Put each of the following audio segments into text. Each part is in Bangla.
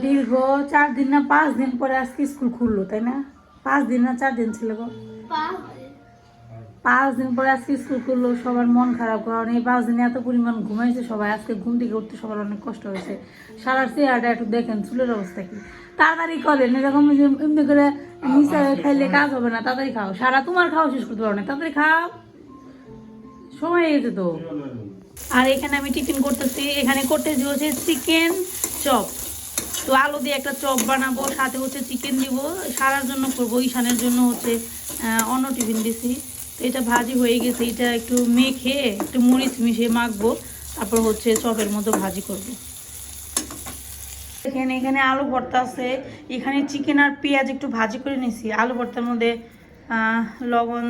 দীর্ঘ 4 দিন না 5 দিন পরে আজকে স্কুল খুললো, তাই না? 5 দিন না 4 দিন ছিল গো। 5 দিন পরে আজকে স্কুল খুললো। সবার মন খারাপ, কারণ এই 5 দিনে এত পরিমাণ ঘুমাইছে সবাই। আজকে ঘুম থেকে উঠতে সবার অনেক কষ্ট হয়েছে। সারা চেহারাটা একটু দেখেন, চুলের অবস্থা কি। তাড়াতাড়ি করেন, এরকম এমনি করে নিচে খাইলে কাজ হবে না। তাড়াতাড়ি খাও, সারা তোমার খাওয়া শেষ করতে পারো না। তাড়াতাড়ি খাও, সময় হয়ে যেত। আর এখানে আমি টিফিন করতেছি। এখানে করতেছি হচ্ছে চিকেন চপ। তো আলু দিয়ে একটা চপ বানাবো, সাথে হচ্ছে চিকেন দিব। সারার জন্য করবো, ঈশানের জন্য হচ্ছে অন্য টিফিন দিছি। তো এটা ভাজি হয়ে গেছে, এটা একটু মেখে একটু মরিচ মিশিয়ে মাখবো, তারপর হচ্ছে চপের মতো ভাজি করব। এখানে আলু ভর্তা আছে। এখানে চিকেন আর পেঁয়াজ একটু ভাজি করে নিছি। আলু ভর্তার মধ্যে লবণ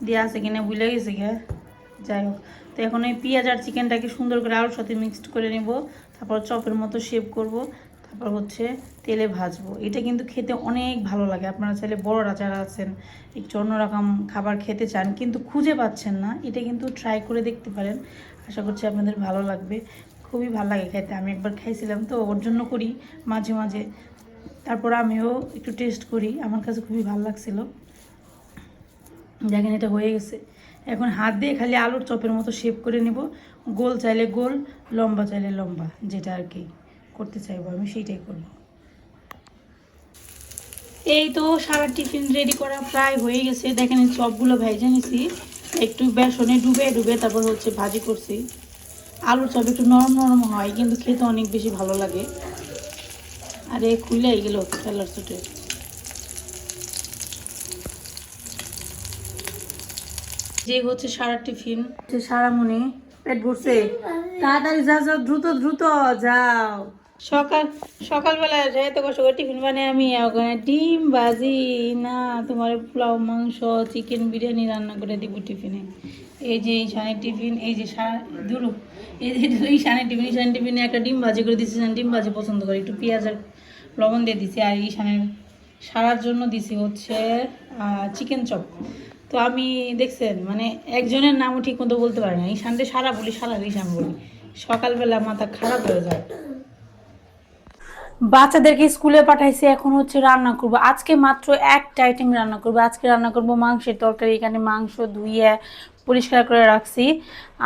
দেওয়া আছে কিনা ভুলে গেছে গে, যাই হোক। তো এখন এই পেঁয়াজ আর চিকেনটাকে সুন্দর করে আলুর সাথে মিক্সড করে নেব, তারপর চপের মতো শেপ করব, তারপর হচ্ছে তেলে ভাজবো। এটা কিন্তু খেতে অনেক ভালো লাগে। আপনারা চাইলে বড়রা যারা আছেন একটু অন্যরকম খাবার খেতে চান কিন্তু খুঁজে পাচ্ছেন না, এটা কিন্তু ট্রাই করে দেখতে পারেন। আশা করছি আপনাদের ভালো লাগবে। খুবই ভালো লাগে খেতে। আমি একবার খাইছিলাম, তো ওর জন্য করি মাঝে মাঝে। তারপর আমিও একটু টেস্ট করি, আমার কাছে খুবই ভালো লাগছিল। দেখেন এটা হয়ে গেছে। এখন হাত দিয়ে খালি আলুর চপের মতো শেপ করে নেব। গোল চাইলে গোল, লম্বা চাইলে লম্বা, যেটা আর কি করতে চাইবো আমি সেইটাই করব। এই তো সারা টিফিন রেডি করা প্রায় হয়ে গেছে। দেখেন এই চপগুলো ভেজে নিছি, একটু বেসনে ডুবে ডুবে তারপর হচ্ছে ভাজি করছি। আলুর চপ একটু নরম নরম হয় কিন্তু খেতে অনেক বেশি ভালো লাগে। আরে খুলে গেল তেলার চুটে। যে হচ্ছে সারা টিফিন সারা মনে পেট ভরছে। তাড়াতাড়ি যা যাও, দ্রুত দ্রুত যাও। সকালবেলা এত কষ্ট করে টিফিন বানিয়ে আমি ওখানে ডিম ভাজি না তোমার পোলাও মাংস চিকেন বিরিয়ানি রান্না করে দিব টিফিনে। এই যে ঈশানের টিফিন, এই যে দুরু, এই যে ঈশানের টিফিনে একটা ডিম ভাজি করে দিচ্ছি। ডিম ভাজি পছন্দ করি, একটু পেঁয়াজ আর লবণ দিয়ে দিছি। আর ঈশানের সারার জন্য দিছি হচ্ছে চিকেন চপ। তো আমি দেখছেন মানে একজনের নামও ঠিক মতো বলতে পারি না। ঈশানতে সারা বলি, সারা ঈশান বলি। সকালবেলা মাথা খারাপ হয়ে যায়। বাচ্চাদেরকে স্কুলে পাঠাইছে, এখন হচ্ছে রান্না করব। আজকে মাত্র একটা আইটেম রান্না করব। আজকে রান্না করব মাংসের তরকারি। এখানে মাংস ধুইয়ে পরিষ্কার করে রাখছি।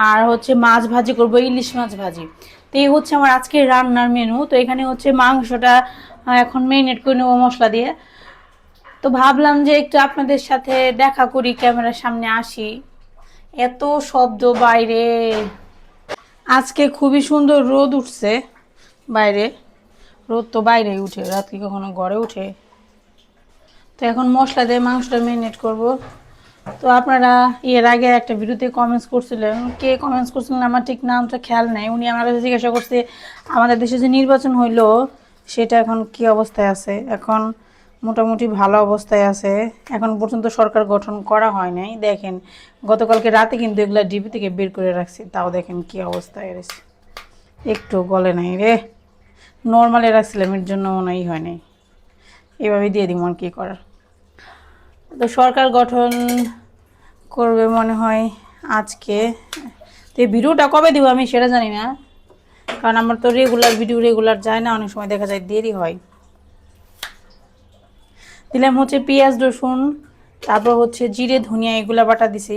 আর হচ্ছে মাছ ভাজি করব, ইলিশ মাছ ভাজি। তো এই হচ্ছে আমার আজকের রান্নার মেনু। তো এখানে হচ্ছে মাংসটা এখন মেরিনেট করে নেবো মশলা দিয়ে। তো ভাবলাম যে একটু আপনাদের সাথে দেখা করি, ক্যামেরার সামনে আসি। এত শব্দ বাইরে। আজকে খুবই সুন্দর রোদ উঠছে বাইরে। রোদ তো বাইরেই উঠে, রাত কি কখনো ঘরে উঠে। তো এখন মশলা দিয়ে মাংসটা ম্যারিনেট করব। তো আপনারা এর আগে একটা ভিডিওতে কমেন্টস করছিলেন, কে কমেন্টস করছিলেন আমার ঠিক নামটা খেয়াল নেই। উনি আমার কাছে জিজ্ঞাসা করছে আমাদের দেশে যে নির্বাচন হইলো সেটা এখন কি অবস্থায় আছে। এখন মোটামুটি ভালো অবস্থায় আছে। এখন পর্যন্ত সরকার গঠন করা হয় নাই। দেখেন গতকালকে রাতে কিন্তু এগুলা ডিবি থেকে বের করে রাখছি, তাও দেখেন কি অবস্থায় রয়েছে। একটু গলে নাই রে। নর্মালে রাখছিলাম, এর জন্য মনে হয় নাই। এভাবে দিয়ে দিব, আর কী করার। তো সরকার গঠন করবে মনে হয় আজকে। তো এই ভিডিওটা কবে দিব আমি সেটা জানি না, কারণ আমার তো রেগুলার যায় না, অনেক সময় দেখা যায় দেরি হয়। দিলাম হচ্ছে পেঁয়াজ রসুন, তারপর হচ্ছে জিরে ধনিয়া এগুলা বাটা দিছি।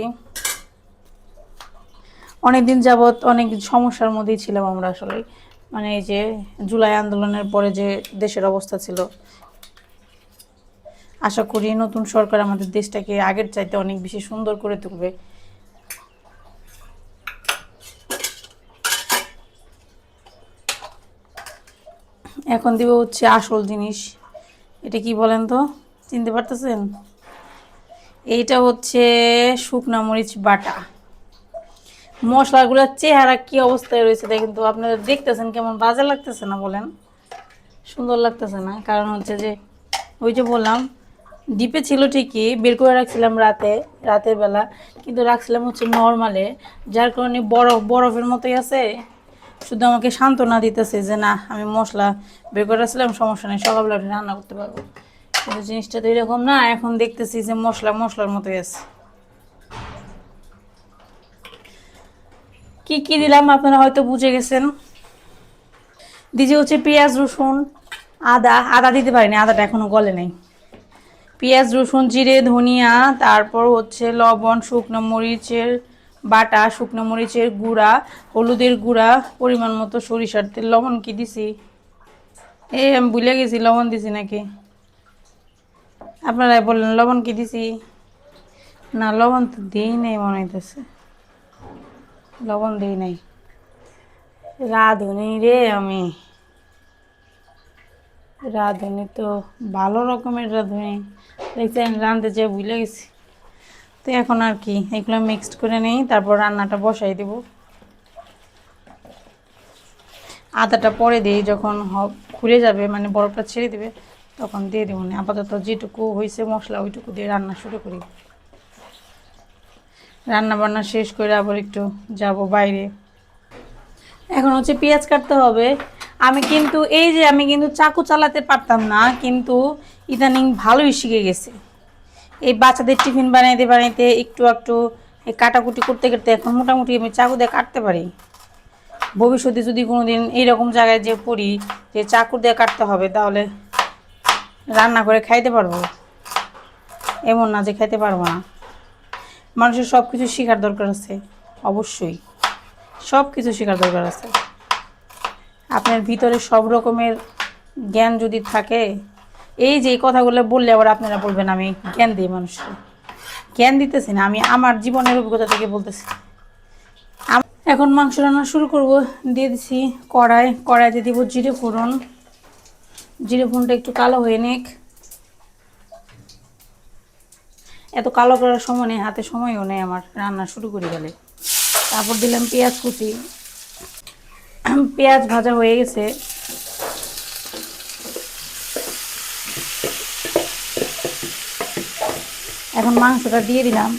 অনেকদিন যাবৎ অনেক সমস্যার মধ্যেই ছিলাম আমরা আসলে। মানে এই যে জুলাই আন্দোলনের পরে যে দেশের অবস্থা ছিল, আশা করি নতুন সরকার আমাদের দেশটাকে আগের চাইতে অনেক বেশি সুন্দর করে তুলবে। এখন দিব হচ্ছে আসল জিনিস। এটা কি বলেন তো, চিনতে পারতেছেন? এইটা হচ্ছে শুকনা মরিচ বাটা। মশলাগুলোর চেহারা কি অবস্থায় রয়েছে দেখেন তো। আপনারা দেখতেছেন কেমন বাজে লাগতেছে না বলেন? সুন্দর লাগতেছে না, কারণ হচ্ছে যে ওই যে বললাম ডিপে ছিল ঠিকই, বের করে রাখছিলাম রাতের বেলা, কিন্তু রাখছিলাম হচ্ছে নর্মালে, যার কারণে বরফের মতোই আছে। শুধু আমাকে সান্ত্বনা দিতেছে যে না আমি মশলা বের করে রাখছিলাম, সমস্যা নেই, সকালবেলা রান্না করতে পারবো। কিন্তু জিনিসটা তো এরকম না। এখন দেখতেছি যে মশলার মতোই আছে। কি কি দিলাম আপনারা হয়তো বুঝে গেছেন। দিয়েছি হচ্ছে পেঁয়াজ রসুন আদা, আদা দিতে পারিনি, আদাটা এখনো গলে নাই। পেঁয়াজ রসুন জিরে ধনিয়া, তারপর হচ্ছে লবণ, শুকনো মরিচের বাটা, শুকনো মরিচের গুঁড়া, হলুদের গুঁড়া, পরিমাণ মতো সরিষার তেল। লবণ কি দিছি? আমি ভুলে গেছি লবণ দিছি নাকি। আপনারাই বললেন লবণ কি দিছি। না লবণ তো দিই নাই মনে হইতেছে, লবণ দিই নাই। রাঁধুনি রে আমি, রাঁধুনি তো ভালো রকমের রাঁধুনি। দেখছেন রাঁধতে যেয়ে ভুলে গেছি। তো এখন আর কি এগুলো মিক্সড করে নিই, তারপর রান্নাটা বসাই দেব। আদাটা পরে দিই যখন খুলে যাবে, মানে বরফটা ছেড়ে দেবে তখন দিয়ে দেবো না। আপাতত যেটুকু হয়েছে মশলা ওইটুকু দিয়ে রান্না শুরু করি। রান্না বান্না শেষ করে আবার একটু যাব বাইরে। এখন হচ্ছে পেঁয়াজ কাটতে হবে। আমি কিন্তু চাকু চালাতে পারতাম না, কিন্তু ইদানিং ভালোই শিখে গেছে। এই বাচ্চাদের টিফিন বানাইতে বানাইতে একটু একটু কাটাকুটি করতে করতে এখন মোটামুটি আমি চাকু দিয়ে কাটতে পারি। ভবিষ্যতে যদি কোনোদিন এইরকম জায়গায় যে পড়ি যে চাকু দিয়ে কাটতে হবে, তাহলে রান্না করে খাইতে পারবো। এমন না যে খাইতে পারবো না। মানুষের সব কিছু শেখার দরকার আছে, অবশ্যই সব কিছু শেখার দরকার আছে। আপনার ভিতরে সব রকমের জ্ঞান যদি থাকে, এই যে কথাগুলো বললে আবার আপনারা বলবেন আমি জ্ঞান দিই মানুষকে। জ্ঞান দিতেছি না, আমি আমার জীবনের অভিজ্ঞতা থেকে বলতেছি। এখন মাংস রান্না শুরু করব। দিয়ে দিছি কড়াইতে দিব জিরে ফোড়ন। জিরে ফোড়নটা একটু কালো হয়ে নিক। এত কালো করার সময় নেই, হাতে সময়ও নেই আমার, রান্না শুরু করে গেলে। তারপর দিলাম পেঁয়াজ কুচি। পেঁয়াজ ভাজা হয়ে গেছে। এখন মাংসটা দিয়ে দিলাম।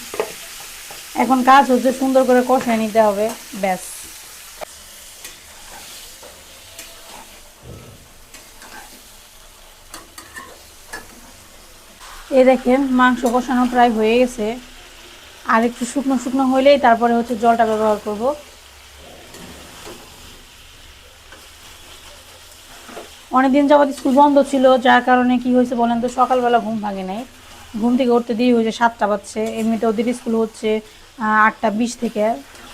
এখন কাজ হচ্ছে সুন্দর করে কষায় নিতে হবে, ব্যাস। এই দেখেন মাংস কষানো প্রায় হয়ে গেছে। আর একটু শুকনো শুকনো হলেই তারপরে হচ্ছে জলটা ব্যবহার করব। অনেকদিন যাবত স্কুল বন্ধ ছিল, যার কারণে কি হয়েছে বলেন তো, সকালবেলা ঘুম ভাঙে নাই। ঘুম থেকে উঠতে দেরি হয়েছে, 7টা বাজছে। এমনিতে ওদের স্কুল হচ্ছে 8টা 20 থেকে,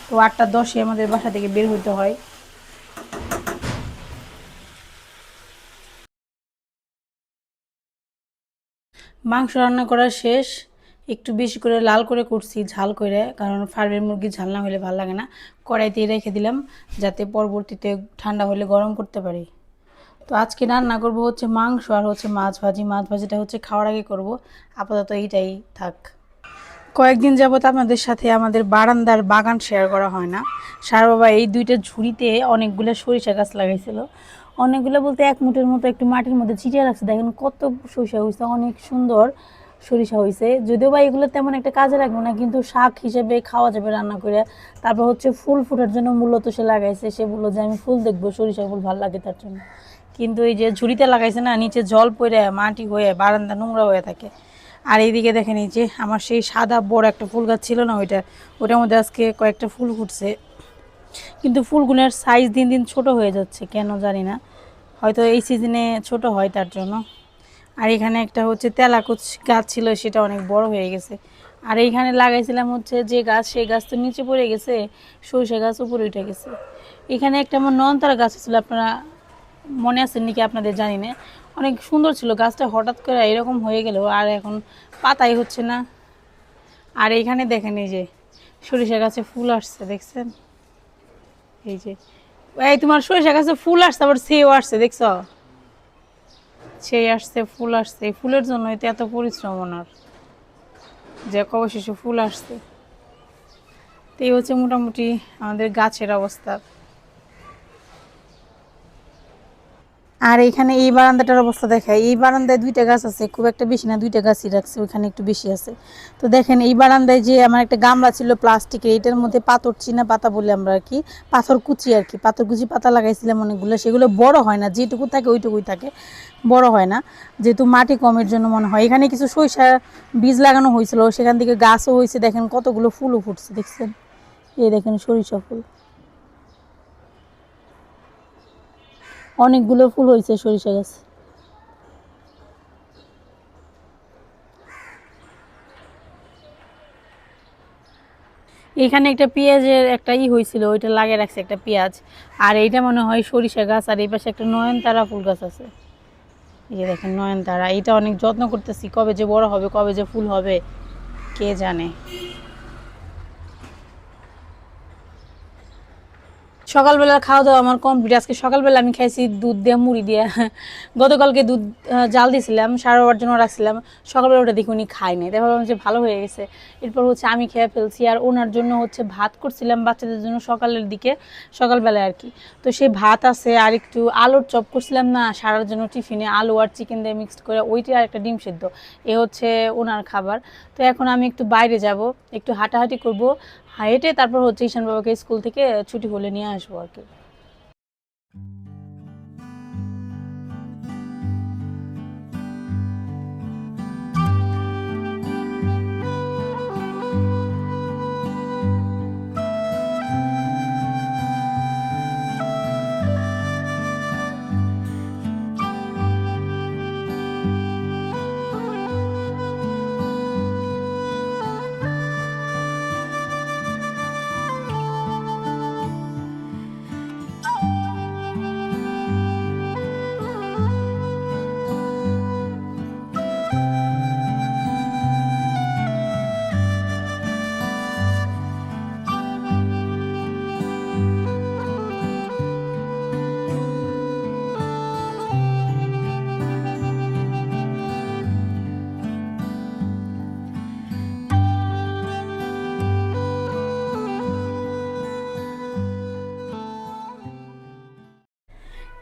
তো 8টা 10-এ আমাদের বাসা থেকে বের হইতে হয়। মাংস রান্না করা শেষ। একটু বেশি করে লাল করে করছি, ঝাল করে, কারণ ফার্মের মুরগি ঝাল না হলে ভালো লাগে না। কড়াইতেই রেখে দিলাম যাতে পরবর্তীতে ঠান্ডা হলে গরম করতে পারি। তো আজকে রান্না করব হচ্ছে মাংস আর হচ্ছে মাছ ভাজি। মাছ ভাজিটা হচ্ছে খাওয়ার আগে করব, আপাতত এইটাই থাক। কয়েকদিন যাবত আপনাদের সাথে আমাদের বারান্দার বাগান শেয়ার করা হয় না। সার বাবা এই 2টা ঝুড়িতে অনেকগুলো সরিষা গাছ লাগাইছিল। অনেকগুলো বলতে এক মুঠের মতো একটু মাটির মধ্যে ছিটিয়ে রাখছে। দেখেন কত সরিষা হয়েছে, অনেক সুন্দর সরিষা হয়েছে। যদিও বা এগুলো তেমন একটা কাজে লাগবে না, কিন্তু শাক হিসেবে খাওয়া যাবে রান্না করে। তারপর হচ্ছে ফুল ফোটার জন্য মূলত সে লাগাইছে। সে বললো যে আমি ফুল দেখবো, সরিষা ফুল ভালো লাগে তার জন্য। কিন্তু এই যে ঝুড়িতে লাগাইছে না, নিচে জল পড়ে মাটি হয়ে বারান্দা নোংরা হয়ে থাকে। আর এইদিকে দেখেন এই যে আমার সেই সাদা বড় একটা ফুল গাছ ছিল না, ওটার মধ্যে আজকে কয়েকটা ফুল ফুটছে। কিন্তু ফুলগুলোর সাইজ দিন দিন ছোট হয়ে যাচ্ছে, কেন জানি না, হয়তো এই সিজনে ছোট হয় তার জন্য। আর এখানে একটা হচ্ছে তেলাকুচ গাছ ছিল, সেটা অনেক বড় হয়ে গেছে। আর এইখানে লাগাইছিলাম হচ্ছে যে গাছ, সেই গাছ তো নিচে পড়ে গেছে, সরিষা গাছ উপরে উঠে গেছে। এখানে একটা আমার নয়নতারা গাছ ছিল, আপনারা মনে আছেন নাকি আপনাদের জানি না, অনেক সুন্দর ছিল গাছটা। হঠাৎ করে এরকম হয়ে গেল, আর এখন পাতাই হচ্ছে না। আর এইখানে দেখেন এই যে সরিষা গাছে ফুল আসছে, দেখছেন? এই যে এই তোমার সরিষা গাছে ফুল আসছে, আবার সেও আসছে, দেখছ? সেই আসছে, ফুল আসছে। এই ফুলের জন্যই তো এত পরিশ্রম ওনার, যে অবশেষে ফুল আসছে। তো এই হচ্ছে মোটামুটি আমাদের গাছের অবস্থা। আর এখানে এই বারান্দাটার অবস্থা দেখায়। এই বারান্দায় 2টা গাছ আছে, খুব একটা বেশি না, 2টা গাছই রাখছে, ওইখানে একটু বেশি আছে। তো দেখেন এই বারান্দায় যে আমার একটা গামলা ছিল প্লাস্টিকের, এটার মধ্যে পাথর চীনা পাতা বলে আমরা আর কি, পাথর কুচি আর কি, পাথর কুচি পাতা লাগাইছিলাম অনেকগুলো। সেগুলো বড় হয় না, যেটুকু থাকে ওইটুকুই থাকে, বড় হয় না, যেহেতু মাটি কমের জন্য মনে হয়। এখানে কিছু সরিষা বীজ লাগানো হয়েছিল, সেখান থেকে গাছও হয়েছে। দেখেন কতগুলো ফুলও ফুটছে, দেখছেন? এই দেখেন সরিষা ফুল। অনেকগুলো ফুল হয়েছে সরিষা গাছ। এখানে একটা পেঁয়াজের একটা হয়েছিল, ওইটা লাগিয়ে রাখছে একটা পেঁয়াজ। আর এইটা মনে হয় সরিষা গাছ। আর এই পাশে একটা নয়নতারা ফুল গাছ আছে। এই যে দেখেন নয়নতারা, এইটা অনেক যত্ন করতেছি, কবে যে বড় হবে, কবে যে ফুল হবে কে জানে। সকালবেলার খাওয়া দাওয়া আমার কমপ্লিট। আজকে সকালবেলা আমি খাইছি দুধ দিয়ে মুড়ি দিয়ে। গতকালকে দুধ জাল দিয়েছিলাম, সারা হওয়ার জন্য রাখছিলাম। সকালবেলা ওটা দেখি উনি খাই নাই, তাই ভাবলাম যে ভালো হয়ে গেছে। এরপর হচ্ছে আমি খেয়ে ফেলছি। আর ওনার জন্য হচ্ছে ভাত করছিলাম বাচ্চাদের জন্য সকালের দিকে, সকালবেলায় আর কি। তো সেই ভাত আছে, আর একটু আলুর চপ করছিলাম না সারার জন্য টিফিনে, আলু আর চিকেন দিয়ে মিক্সড করে, ওইটা আর একটা ডিম সেদ্ধ। এ হচ্ছে ওনার খাবার। তো এখন আমি একটু বাইরে যাব, একটু হাঁটাহাঁটি করব, হেঁটে তারপর হচ্ছে ঈশান বাবাকে স্কুল থেকে ছুটি হলে নিয়ে আসবো আর কি।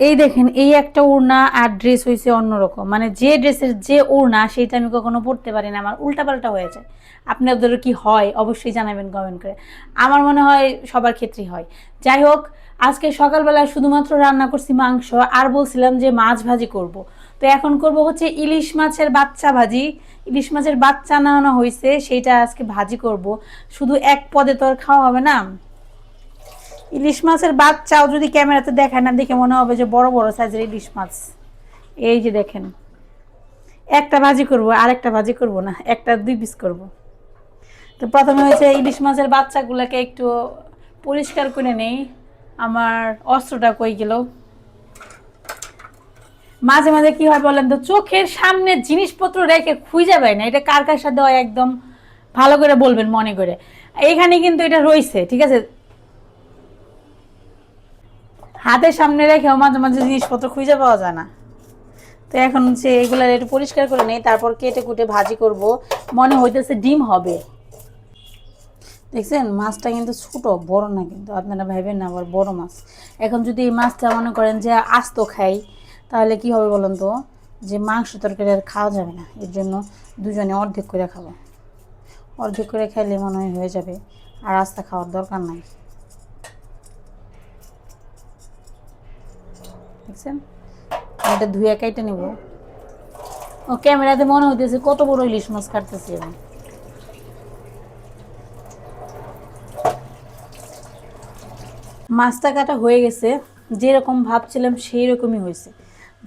এই দেখেন, এই একটা ওড়না আর ড্রেস হয়েছে অন্যরকম। মানে যে ড্রেসের যে ওড়না সেটা আমি কখনো পরতে পারি না, আমার উল্টাপাল্টা হয়ে যায়। আপনাদেরও কি হয় অবশ্যই জানাবেন কমেন্ট করে। আমার মনে হয় সবার ক্ষেত্রেই হয়। যাই হোক, আজকে সকালবেলা শুধুমাত্র রান্না করছি মাংস, আর বলছিলাম যে মাছ ভাজি করব। তো এখন করব হচ্ছে ইলিশ মাছের বাচ্চা ভাজি। ইলিশ মাছের বাচ্চা নামানো হয়েছে, সেইটা আজকে ভাজি করব। শুধু এক পদে তো আর খাওয়া হবে না। ইলিশ মাছের বাচ্চাও যদি ক্যামেরাতে দেখায় না, দেখে মনে হবে যে বড় বড় সাইজের ইলিশ মাছ। এই যে দেখেন, একটা ভাজি করব, আরেকটা ভাজি করব না, একটা দুই পিস করব। তো প্রথমে হয়েছে ইলিশ মাছের বাচ্চাগুলোকে একটু পরিষ্কার করে নেই। আমার অস্ত্রটা কই গেল। মাঝে মাঝে কি হয় বলেন তো, চোখের সামনে জিনিসপত্র রেখে খুঁজে পায় না, এটা কার কার সাথে হয় একদম ভালো করে বলবেন মনে করে। এইখানে কিন্তু এটা রয়েছে, ঠিক আছে। হাতের সামনে রেখেও মাঝে মাঝে জিনিসপত্র খুঁজে পাওয়া যায় না। তো এখন হচ্ছে এগুলো একটু পরিষ্কার করে নেই, তারপর কেটে কুটে ভাজি করব। মনে হইতেছে ডিম হবে। দেখছেন মাছটা কিন্তু ছোট, বড় না, কিন্তু আপনারা ভাবেন না আবার বড় মাছ। এখন যদি এই মাছটা মনে করেন যে আস্ত খাই, তাহলে কি হবে বলুন তো, যে মাংস তরকারি আর খাওয়া যাবে না। এর জন্য দুজনে অর্ধেক করে খাবো। অর্ধেক করে খাইলে মনে হয় হয়ে যাবে, আর আস্তা খাওয়ার দরকার নাই। দেখছেন, এটা ধুয়ে কেটে নেব। ও ক্যামেরাতে মনে হইতেছে কত বড় ইলিশ মাছ কাটতেছি আমি। মাছটা কাটা হয়ে গেছে, যেরকম ভাবছিলাম সেই রকমই হয়েছে।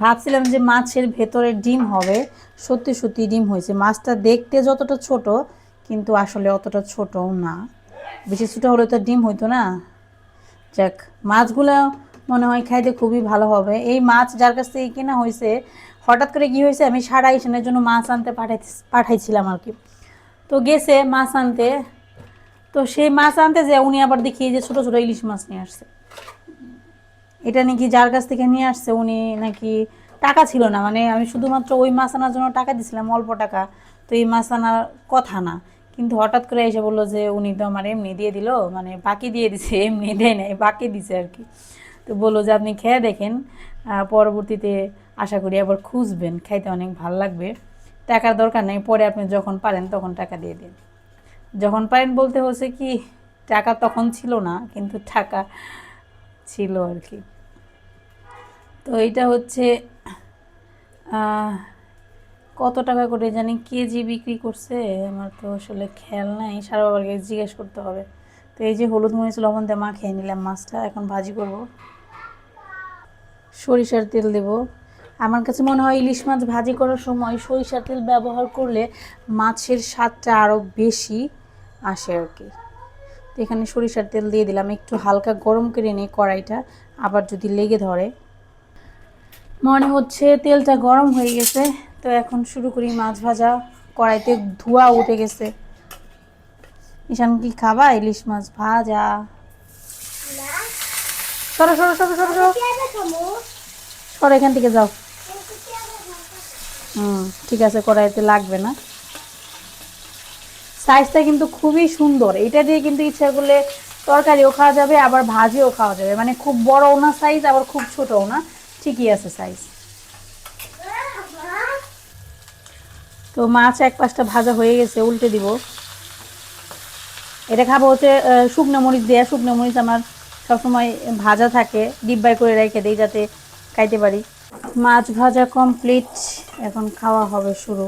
ভাবছিলাম যে মাছের ভেতরে ডিম হবে, সত্যি সত্যি ডিম হয়েছে। মাছটা দেখতে যতটা ছোট, কিন্তু আসলে অতটা ছোটও না। বেশি ছোটো হলে তো ডিম হইতো না। যাক, মাছগুলো মনে হয় খাইতে খুবই ভালো হবে। এই মাছ যার কাছ থেকে কেনা হয়েছে, হঠাৎ করে কি হয়েছে, আমি সারা ঈশানের জন্য মাছ আনতে পাঠাইছিলাম আর কি। তো গেছে মাছ আনতে, তো সেই মাছ আনতে যে উনি আবার দেখি যে ছোটো ছোটো ইলিশ মাছ নিয়ে আসছে। এটা নাকি যার কাছ থেকে নিয়ে আসছে উনি নাকি টাকা ছিল না, মানে আমি শুধুমাত্র ওই মাছ আনার জন্য টাকা দিছিলাম, অল্প টাকা। তো এই মাছ আনার কথা না, কিন্তু হঠাৎ করে এসে বললো যে উনি তো আমার এমনি দিয়ে দিল, মানে বাকি দিয়ে দিছে, এমনি দেয় নাই, বাকি দিছে আর কি। তো বললো যে আপনি খেয়ে দেখেন, পরবর্তীতে আশা করি আবার খুঁজবেন, খাইতে অনেক ভালো লাগবে। টাকার দরকার নেই, পরে আপনি যখন পারেন তখন টাকা দিয়ে দিন। যখন পারেন বলতে হচ্ছে কি, টাকা তখন ছিল না, কিন্তু টাকা ছিল আর কি। তো এইটা হচ্ছে কত টাকা করে জানি কেজি বিক্রি করছে, আমার তো আসলে খেয়াল নাই, সারা বাবাকে জিজ্ঞেস করতে হবে। তো এই যে হলুদ মরিচ লবণ দিয়ে মাখিয়ে নিলাম মাছটা, এখন ভাজি করব। সরিষার তেল দেব। আমার কাছে মনে হয় ইলিশ মাছ ভাজি করার সময় সরিষার তেল ব্যবহার করলে মাছের স্বাদটা আরও বেশি আসে আর কি। তো এখানে সরিষার তেল দিয়ে দিলাম, একটু হালকা গরম করে নিই কড়াইটা, আবার যদি লেগে ধরে। মনে হচ্ছে তেলটা গরম হয়ে গেছে, তো এখন শুরু করি মাছ ভাজা। কড়াইতে ধোঁয়া উঠে গেছে। ঈশান কি খাবা ইলিশ মাছ ভাজা? সরো সরো সরো সরো সরো সরো, এখান থেকে যাও। ঠিক আছে, কড়াইতে লাগবে না। সাইজটা কিন্তু খুবই সুন্দর, এটা দিয়ে কিন্তু ইচ্ছা করলে তরকারিও খাওয়া যাবে, আবার ভাজিও খাওয়া যাবে। মানে খুব বড়ও না সাইজ, আবার খুব ছোটও না, ঠিকই আছে সাইজ। তো মাছ এক পাশটা ভাজা হয়ে গেছে, উল্টে দিব। এটা খাবো হচ্ছে শুকনো মরিচ দেয়া। শুকনো মরিচ আমার সবসময় ভাজা থাকে, ডিব্বায় করে রেখে দিই যাতে খাইতে পারি। মাছ ভাজা কমপ্লিট, এখন খাওয়া হবে শুরু।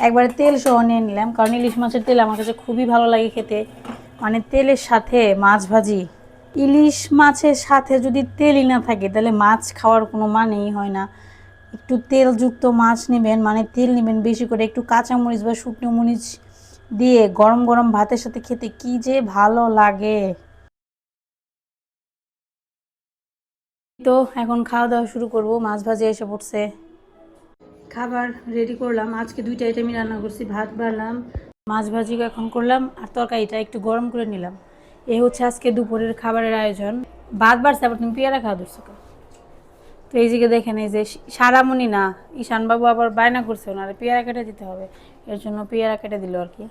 একবারে তেল সহ নিয়ে নিলাম, কারণ ইলিশ মাছের তেল আমার কাছে খুবই ভালো লাগে খেতে। মানে তেলের সাথে মাছ ভাজি, ইলিশ মাছের সাথে যদি তেলই না থাকে তাহলে মাছ খাওয়ার কোনো মানেই হয় না। একটু তেলযুক্ত মাছ নেবেন, মানে তেল নেবেন বেশি করে, একটু কাঁচামরিচ বা শুকনো মরিচ দিয়ে গরম গরম ভাতের সাথে খেতে কি যে ভালো লাগে। তো এখন খাওয়া দাওয়া শুরু করব। মাছ ভাজি এসে পড়ছে, খাবার রেডি করলাম। আজকে দুইটা আইটেমই রান্না করছি, ভাত বাড়লাম, মাছ ভাজি এখন করলাম, আর তরকারিটা একটু গরম করে নিলাম। এই হচ্ছে আজকে দুপুরের খাবারের আয়োজন। ভাত বাড়ছে, আবার তুমি পেয়ারা খাওয়া ধরছো। তো এই দিকে দেখেন, এই যে সারামণি না, ঈশানবাবু আবার বায়না করছে, ওনারে পেয়ারা কেটে দিতে হবে, এর জন্য পেয়ারা কেটে দিল আর কি।